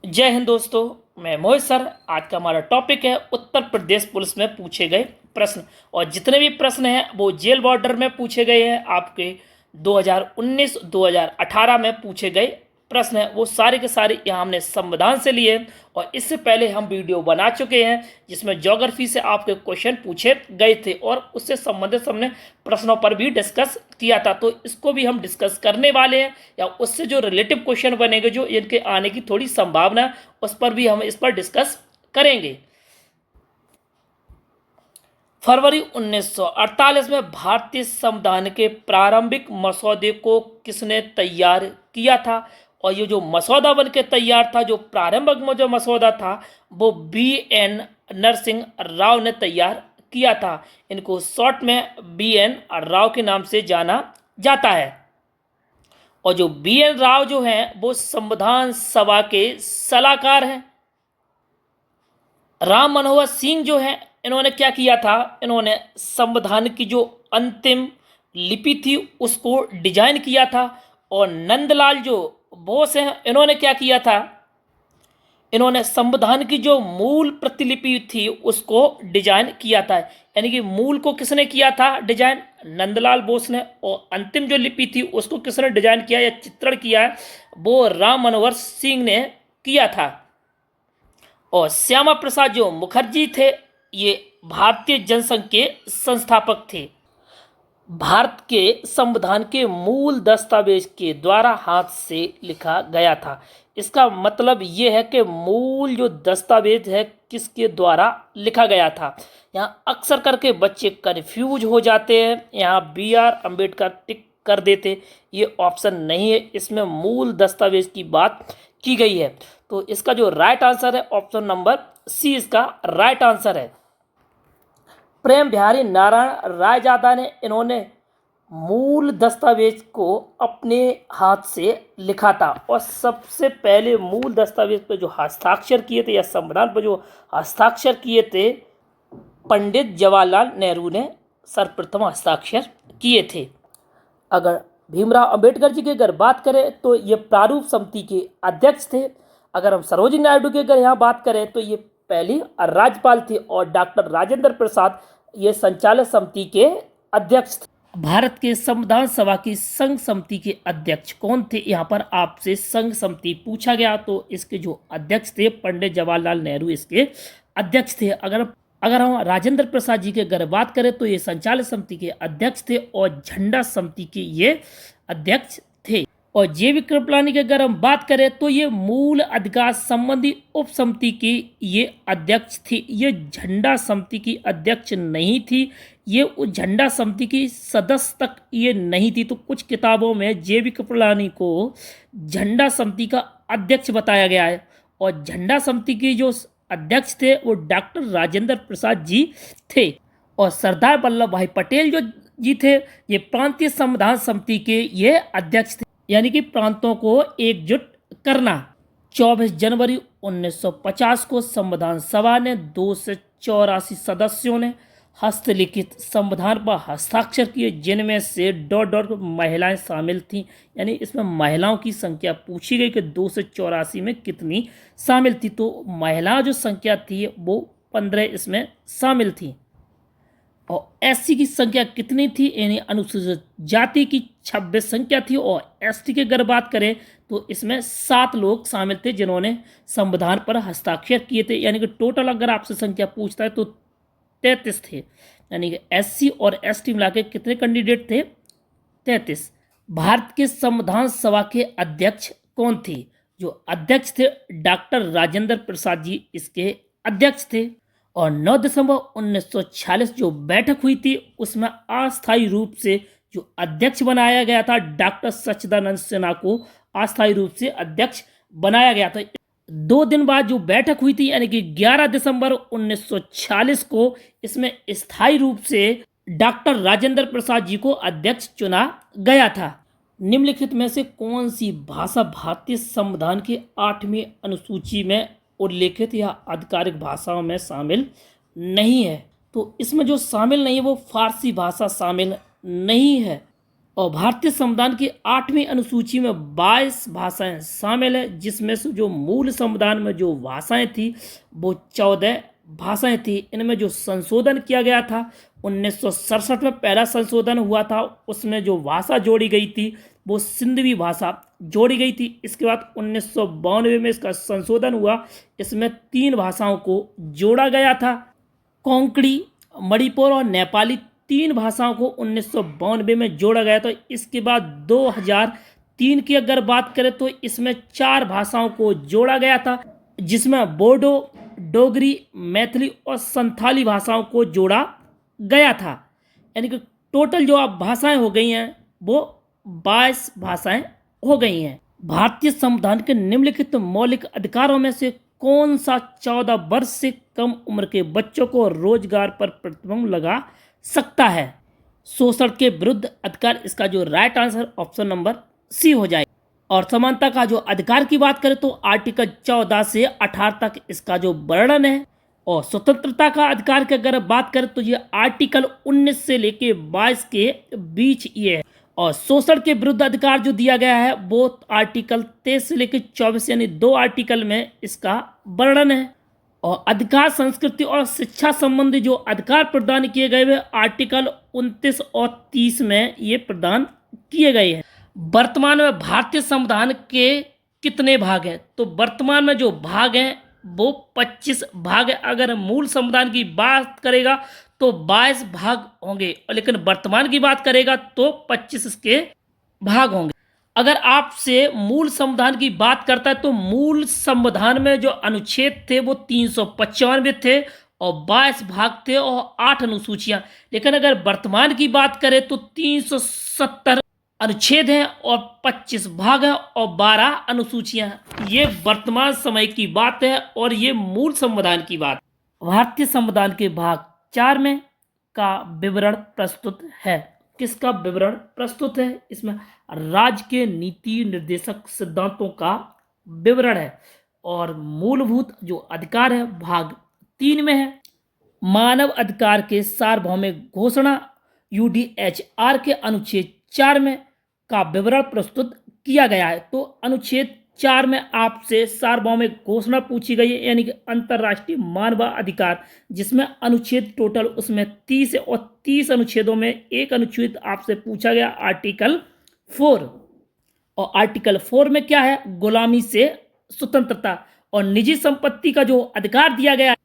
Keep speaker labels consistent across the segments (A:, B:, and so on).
A: जय हिंद दोस्तों। मैं मोहित सर। आज का हमारा टॉपिक है उत्तर प्रदेश पुलिस में पूछे गए प्रश्न। और जितने भी प्रश्न हैं वो जेल बॉर्डर में पूछे गए हैं। आपके 2019-2018 में पूछे गए प्रश्न हैं, वो सारे के सारे यहाँ हमने संविधान से लिए। और इससे पहले हम वीडियो बना चुके हैं जिसमें ज्योग्राफी से आपके क्वेश्चन पूछे गए थे और उससे संबंधित हमने प्रश्नों पर भी डिस्कस किया था। तो इसको भी हम डिस्कस करने वाले हैं, या उससे जो रिलेटिव क्वेश्चन बनेंगे, जो इनके आने की थोड़ी संभावना है, उस पर भी हम इस पर डिस्कस करेंगे। फरवरी 1948 में भारतीय संविधान के प्रारंभिक मसौदे को किसने तैयार किया था? और ये जो मसौदा बन के तैयार था, जो प्रारंभिक में जो मसौदा था, वो बी.एन. नरसिंह राव ने तैयार किया था। इनको शॉर्ट में बी.एन. राव के नाम से जाना जाता है। और जो बी.एन. राव जो हैं वो संविधान सभा के सलाहकार हैं। राम मनोहर सिंह जो हैं, इन्होंने क्या किया था? इन्होंने संविधान की जो अंतिम लिपि थी उसको डिजाइन किया था। और नंदलाल जो बोस हैं, इन्होंने क्या किया था? इन्होंने संविधान की जो मूल प्रतिलिपि थी उसको डिजाइन किया था। यानी कि मूल को किसने किया था डिजाइन? नंदलाल बोस ने। और अंतिम जो लिपि थी उसको किसने डिजाइन किया या चित्रण किया है? वो राम मनोहर सिंह ने किया था। और श्यामा प्रसाद जो मुखर्जी थे, ये भारतीय जनसंघ के संस्थापक थे। भारत के संविधान के मूल दस्तावेज के द्वारा हाथ से लिखा गया था। इसका मतलब ये है कि मूल जो दस्तावेज है किसके द्वारा लिखा गया था। यहाँ अक्सर करके बच्चे कंफ्यूज हो जाते हैं। यहाँ बी.आर. अम्बेडकर टिक कर देते, ये ऑप्शन नहीं है, इसमें मूल दस्तावेज की बात की गई है। तो इसका जो राइट आंसर है ऑप्शन नंबर सी, इसका राइट आंसर है। प्रेम बिहारी नारायण रायजादा ने इन्होंने मूल दस्तावेज को अपने हाथ से लिखा था। और सबसे पहले मूल दस्तावेज पर जो हस्ताक्षर किए थे, या संविधान पर जो हस्ताक्षर किए थे, पंडित जवाहरलाल नेहरू ने सर्वप्रथम हस्ताक्षर किए थे। अगर भीमराव अंबेडकर जी की अगर बात करें तो ये प्रारूप समिति के अध्यक्ष थे। अगर हम सरोजिनी नायडू की अगर यहाँ बात करें तो ये पहली राज्यपाल थी। और डॉक्टर राजेंद्र प्रसाद ये संचालक समिति के अध्यक्ष थे। भारत के संविधान सभा की संघ समिति के अध्यक्ष कौन थे? यहाँ पर आपसे संघ समिति पूछा गया तो इसके जो अध्यक्ष थे पंडित जवाहरलाल नेहरू इसके अध्यक्ष थे। अगर हम राजेंद्र प्रसाद जी की अगर बात करें तो ये संचालक समिति के अध्यक्ष थे और झंडा समिति के ये अध्यक्ष थे। और जैविक कृपलानी की अगर हम बात करें तो ये मूल अधिकार संबंधी उप समिति की ये अध्यक्ष थी। ये झंडा समिति की अध्यक्ष नहीं थी, ये उस झंडा समिति की सदस्य तक ये नहीं थी। तो कुछ किताबों में जैविक कृपलानी को झंडा समिति का अध्यक्ष बताया गया है। और झंडा समिति की जो अध्यक्ष थे वो डॉक्टर राजेंद्र प्रसाद जी थे। और सरदार वल्लभ भाई पटेल जो जी थे, ये प्रांतीय संविधान समिति के ये अध्यक्ष थे। यानी कि प्रांतों को एकजुट करना। 24 जनवरी 1950 को संविधान सभा ने 284 सदस्यों ने हस्तलिखित संविधान पर हस्ताक्षर किए, जिनमें से डॉट महिलाएं शामिल थीं। यानी इसमें महिलाओं की संख्या पूछी गई कि 284 में कितनी शामिल थी। तो महिलाओं जो संख्या थी वो 15 इसमें शामिल थी। और एससी की संख्या कितनी थी? यानी अनुसूचित जाति की 26 संख्या थी। और एसटी की अगर बात करें तो इसमें 7 लोग शामिल थे जिन्होंने संविधान पर हस्ताक्षर किए थे। यानी कि टोटल अगर आपसे संख्या पूछता है तो 33 थे। यानी कि एससी और एसटी मिला के कितने कैंडिडेट थे? 33। भारत के संविधान सभा के अध्यक्ष कौन थे? जो अध्यक्ष थे डॉक्टर राजेंद्र प्रसाद जी इसके अध्यक्ष थे। और 9 दिसंबर 1946 जो बैठक हुई थी उसमें अस्थायी रूप से जो अध्यक्ष बनाया गया था, डॉक्टर सच्चिदानंद सिन्हा को अस्थायी रूप से अध्यक्ष बनाया गया था। 2 दिन बाद जो बैठक हुई थी, यानी कि 11 दिसंबर 1946 को इसमें स्थायी रूप से डॉक्टर राजेंद्र प्रसाद जी को अध्यक्ष चुना गया था। निम्नलिखित में से कौन सी भाषा भारतीय संविधान के 8वीं अनुसूची में उल्लेखित या आधिकारिक भाषाओं में शामिल नहीं है? तो इसमें जो शामिल नहीं है वो फारसी भाषा शामिल नहीं है। और भारतीय संविधान की 8वीं अनुसूची में 22 भाषाएं शामिल है, जिसमें से जो मूल संविधान में जो भाषाएं थी वो 14 भाषाएं थी। इनमें जो संशोधन किया गया था 1967 में पहला संशोधन हुआ था, उसमें जो भाषा जोड़ी गई थी वो सिंधवी भाषा जोड़ी गई थी। इसके बाद 1992 में इसका संशोधन हुआ, इसमें 3 भाषाओं को जोड़ा गया था। कोंकणी, मणिपुर और नेपाली 3 भाषाओं को 1992 में जोड़ा गया। तो इसके बाद 2003 की अगर बात करें तो इसमें 4 भाषाओं को जोड़ा गया था, जिसमें बोडो, डोगरी, मैथिली और संथाली भाषाओं को जोड़ा गया था। यानी कि टोटल जो अब भाषाएं हो गई हैं वो 22 भाषाएं हो गई हैं। भारतीय संविधान के निम्नलिखित मौलिक अधिकारों में से कौन सा 14 वर्ष से कम उम्र के बच्चों को रोजगार पर प्रतिबंध लगा सकता है? शोषण के विरुद्ध अधिकार, इसका जो right answer option number C हो जाए। और समानता का जो अधिकार की बात करें तो आर्टिकल 14 से 18 तक इसका जो वर्णन है। और स्वतंत्रता का अधिकार की अगर बात करें तो ये आर्टिकल 19 से लेके 22 के बीच ये है। और शोषण के विरुद्ध अधिकार जो दिया गया है वो आर्टिकल 23 से लेकर 24 यानी 2 आर्टिकल में इसका वर्णन है। और अधिकार, संस्कृति और शिक्षा संबंधी जो अधिकार प्रदान किए गए वे आर्टिकल 29 और 30 में ये प्रदान किए गए हैं। वर्तमान में भारतीय संविधान के कितने भाग हैं? तो वर्तमान में जो भाग हैं वो 25 भाग है। अगर मूल संविधान की बात करेगा तो 22 भाग होंगे, लेकिन वर्तमान की बात करेगा तो 25 इसके भाग होंगे। अगर आपसे मूल संविधान की बात करता है तो मूल संविधान में जो अनुच्छेद थे वो 395 थे और 22 भाग थे और 8 अनुसूचियां। लेकिन अगर वर्तमान की बात करें तो 370 अनुच्छेद हैं और 25 भाग हैं और 12 अनुसूचियां हैं। ये वर्तमान समय की बात है और ये मूल संविधान की बात। भारतीय संविधान के भाग 4 में का विवरण प्रस्तुत है। किसका विवरण प्रस्तुत है? इसमें राज्य के नीति निर्देशक सिद्धांतों का विवरण है। और मूलभूत जो अधिकार है भाग 3 में है। मानव अधिकार के सार्वभौमिक घोषणा यूडीएचआर के अनुच्छेद 4 में का विवरण प्रस्तुत किया गया है। तो अनुच्छेद 4 में आपसे सार्वभौमिक घोषणा पूछी गई है, यानी कि अंतर्राष्ट्रीय मानवाधिकार, जिसमें अनुच्छेद टोटल उसमें 30 है और 30 अनुच्छेदों में एक अनुच्छेद आपसे पूछा गया आर्टिकल 4। और आर्टिकल 4 में क्या है? गुलामी से स्वतंत्रता और निजी संपत्ति का जो अधिकार दिया गया है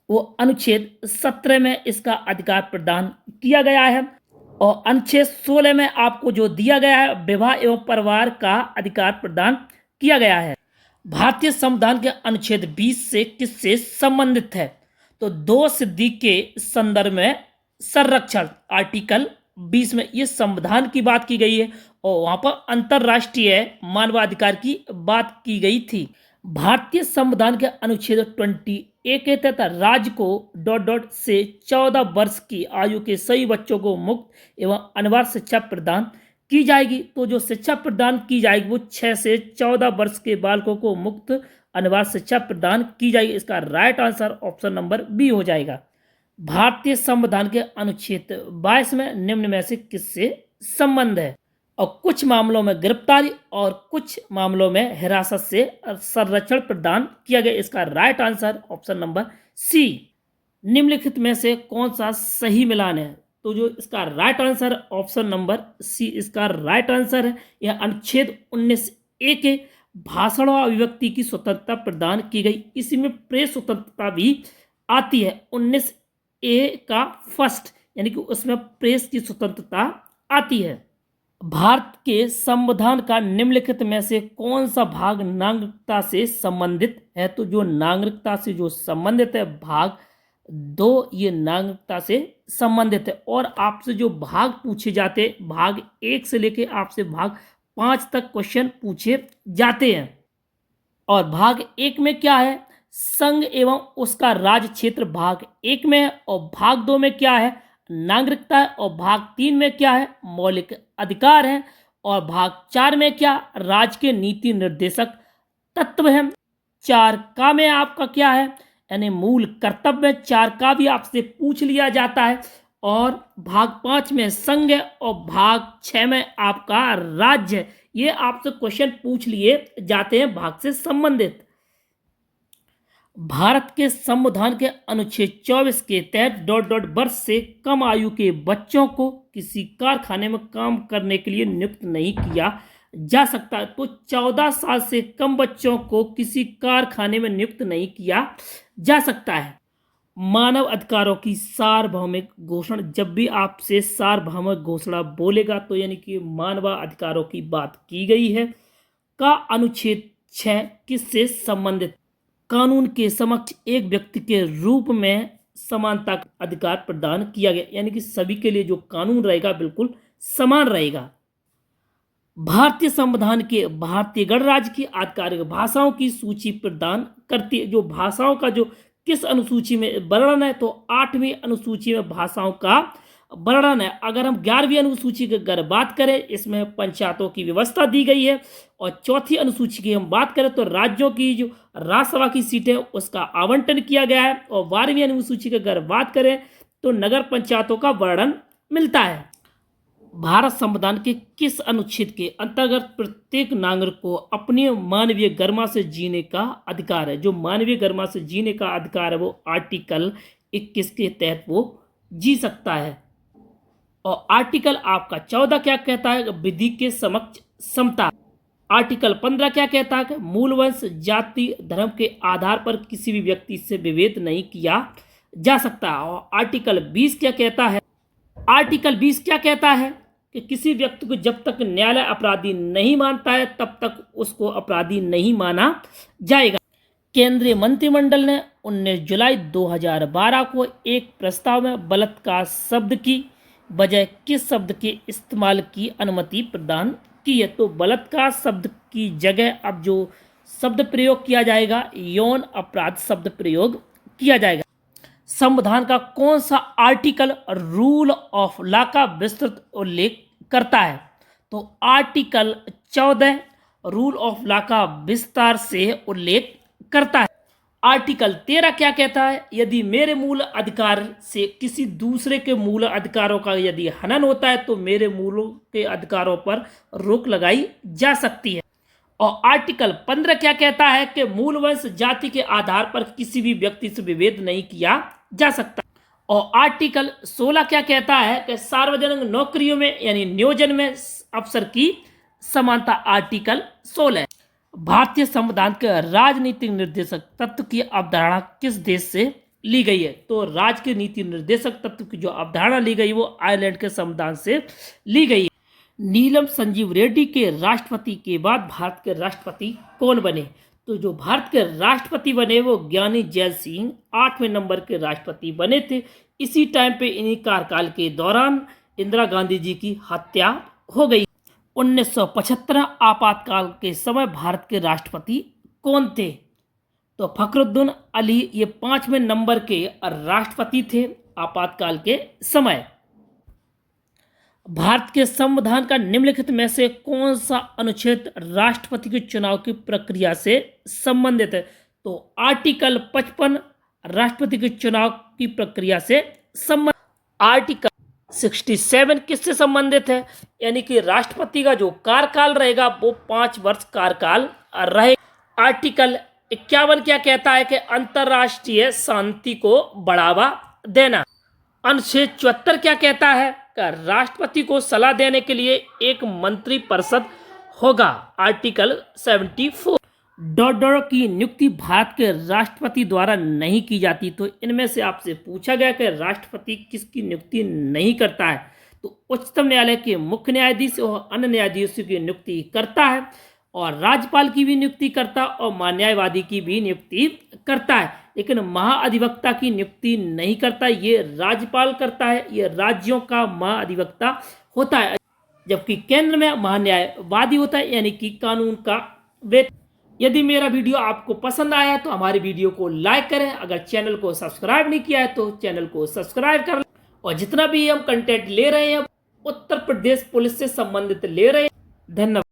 A: वो अनुच्छेद 17 में इसका अधिकार प्रदान किया गया है। और अनुच्छेद 16 में आपको जो दिया गया है विवाह एवं परिवार का अधिकार प्रदान किया गया है। भारतीय संविधान के अनुच्छेद 20 से किससे संबंधित है? तो 2 सिद्धि के संदर्भ में संरक्षण, आर्टिकल 20 में ये संविधान की बात की गई है और वहां पर अंतर्राष्ट्रीय मानवाधिकार की बात की गई थी। भारतीय संविधान के अनुच्छेद 21 के तहत राज्य को ... से 14 वर्ष की आयु के सभी बच्चों को मुफ्त एवं अनिवार्य शिक्षा प्रदान की जाएगी। तो जो शिक्षा प्रदान की जाएगी वो 6 से 14 वर्ष के बालकों को मुफ्त अनिवार्य शिक्षा प्रदान की जाएगी। इसका right answer option number B हो जाएगा। भारतीय संविधान के अनुच्छेद 22 में निम्न में से किससे संबंध है? और कुछ मामलों में गिरफ्तारी और कुछ मामलों में हिरासत से संरक्षण प्रदान किया गया। इसका right answer option number C. निम्नलिखित में से कौन सा सही मिलान है? तो जो इसका right answer option number C इसका राइट आंसर है। यह अनुच्छेद 19A के भाषण और अभिव्यक्ति की स्वतंत्रता प्रदान की गई। इसी में प्रेस स्वतंत्रता भी आती है। 19A का फर्स्ट, यानी कि उसमें प्रेस की स्वतंत्रता आती है। भारत के संविधान का निम्नलिखित में से कौन सा भाग नागरिकता से संबंधित है? तो जो नागरिकता से जो संबंधित है भाग 2 ये नागरिकता से संबंधित है। और आपसे जो भाग पूछे जाते भाग 1 से लेके आपसे भाग 5 तक क्वेश्चन पूछे जाते हैं। और भाग 1 में क्या है? संघ एवं उसका राज्य क्षेत्र भाग 1 में है। और भाग 2 में क्या है? नागरिकता है। और भाग 3 में क्या है? मौलिक अधिकार है। और भाग 4 में क्या? राज्य के नीति निर्देशक तत्व है। 4 का में आपका क्या है? यानी मूल कर्तव्य। 4 का भी आपसे पूछ लिया जाता है। और भाग 5 में संघ है और भाग 6 में आपका राज्य है। ये आपसे क्वेश्चन पूछ लिए जाते हैं भाग से संबंधित। भारत के संविधान के अनुच्छेद 24 के तहत ... वर्ष से कम आयु के बच्चों को किसी कारखाने में काम करने के लिए नियुक्त नहीं किया जा सकता। तो 14 साल से कम बच्चों को किसी कारखाने में नियुक्त नहीं किया जा सकता है। मानव अधिकारों की सार्वभौमिक घोषणा, जब भी आपसे सार्वभौमिक घोषणा बोलेगा तो यानी कि मानव अधिकारों की बात की गई है। का अनुच्छेद 6 किससे संबंधित? कानून के समक्ष एक व्यक्ति के रूप में समानता का अधिकार प्रदान किया गया, यानी कि सभी के लिए जो कानून रहेगा बिल्कुल समान रहेगा। भारतीय संविधान के भारतीय गणराज्य की आधिकारिक भाषाओं की सूची प्रदान करती है। जो भाषाओं का जो किस अनुसूची में वर्णन है, तो 8वीं अनुसूची में भाषाओं का वर्णन है। अगर हम 11वीं अनुसूची की अगर बात करें, इसमें पंचायतों की व्यवस्था दी गई है। और चौथी अनुसूची की हम बात करें तो राज्यों की जो राज्यसभा की सीटें उसका आवंटन किया गया है। और 12वीं अनुसूची की अगर बात करें तो नगर पंचायतों का वर्णन मिलता है। भारत संविधान के किस अनुच्छेद के अंतर्गत प्रत्येक नागरिक को अपनी मानवीय गरिमा से जीने का अधिकार है? जो मानवीय गरिमा से जीने का अधिकार है वो आर्टिकल 21 के तहत वो जी सकता है। और आर्टिकल आपका 14 क्या कहता है? विधि के समक्ष समता। आर्टिकल 15 क्या कहता है? कि मूल वंश, जाति, धर्म के आधार पर किसी भी व्यक्ति से विभेद नहीं किया जा सकता। और आर्टिकल 20 क्या कहता है? आर्टिकल 20 क्या कहता है कि किसी व्यक्ति को जब तक न्यायालय अपराधी नहीं मानता है तब तक उसको अपराधी नहीं माना जाएगा। केंद्रीय मंत्रिमंडल ने 19 जुलाई 2012 को एक प्रस्ताव में बलात्कार शब्द की बजाय किस शब्द के इस्तेमाल की अनुमति प्रदान की है? तो बलात्कार शब्द की जगह अब जो शब्द प्रयोग किया जाएगा, यौन अपराध शब्द प्रयोग किया जाएगा। संविधान का कौन सा आर्टिकल रूल ऑफ लॉ का विस्तृत उल्लेख करता है? तो आर्टिकल 14 रूल ऑफ लॉ का विस्तार से उल्लेख करता है। आर्टिकल 13 क्या कहता है? यदि मेरे मूल अधिकार से किसी दूसरे के मूल अधिकारों का यदि हनन होता है तो मेरे मूल के अधिकारों पर रोक लगाई जा सकती है। और आर्टिकल 15 क्या कहता है? कि मूल वंश, जाति के आधार पर किसी भी व्यक्ति से विभेद नहीं किया जा सकता। और आर्टिकल 16 क्या कहता है? कि सार्वजनिक नौकरियों में यानी नियोजन में अफसर की समानता। आर्टिकल 16। भारतीय संविधान के राजनीतिक निर्देशक तत्व की अवधारणा किस देश से ली गई है? तो राज्य के नीति निर्देशक तत्व की जो अवधारणा ली गई वो आयरलैंड के संविधान से ली गई है। नीलम संजीव रेड्डी के राष्ट्रपति के बाद भारत के राष्ट्रपति कौन बने? तो जो भारत के राष्ट्रपति बने वो ज्ञानी जैल सिंह 8वें नंबर के राष्ट्रपति बने थे। इसी टाइम पे इन्हीं कार्यकाल के दौरान इंदिरा गांधी जी की हत्या हो गई। 1975 आपातकाल के समय भारत के राष्ट्रपति कौन थे? तो फखरुद्दीन अली ये 5वें नंबर के राष्ट्रपति थे आपातकाल के समय। भारत के संविधान का निम्नलिखित में से कौन सा अनुच्छेद राष्ट्रपति के चुनाव की प्रक्रिया से संबंधित है? तो आर्टिकल 55 राष्ट्रपति के चुनाव की प्रक्रिया से संबंधित। आर्टिकल 67 किससे संबंधित है? यानी कि राष्ट्रपति का जो कार्यकाल रहेगा वो 5 वर्ष कार्यकाल रहेगा। आर्टिकल 51 क्या कहता है? कि अंतर्राष्ट्रीय शांति को बढ़ावा देना। अनुच्छेद 74 क्या कहता है? राष्ट्रपति को सलाह देने के लिए एक मंत्री परिषद होगा। आर्टिकल 74। की नियुक्ति भारत के राष्ट्रपति द्वारा नहीं की जाती। तो इनमें से आपसे पूछा गया कि राष्ट्रपति किसकी नियुक्ति नहीं करता है? तो उच्चतम न्यायालय के मुख्य न्यायाधीश और अन्य न्यायाधीशों की नियुक्ति करता है और राज्यपाल की भी नियुक्ति करता है और महान्यायवादी की भी नियुक्ति करता है। लेकिन महाअधिवक्ता की नियुक्ति नहीं करता, ये राज्यपाल करता है, ये राज्यों का महाअधिवक्ता होता है। जबकि केंद्र में महान्यायवादी होता है, यानी कि कानून का वेत्ता। यदि मेरा वीडियो आपको पसंद आया तो हमारी वीडियो को लाइक करें। अगर चैनल को सब्सक्राइब नहीं किया है तो चैनल को सब्सक्राइब कर लें। और जितना भी हम कंटेंट ले रहे हैं उत्तर प्रदेश पुलिस से संबंधित ले रहे हैं। धन्यवाद।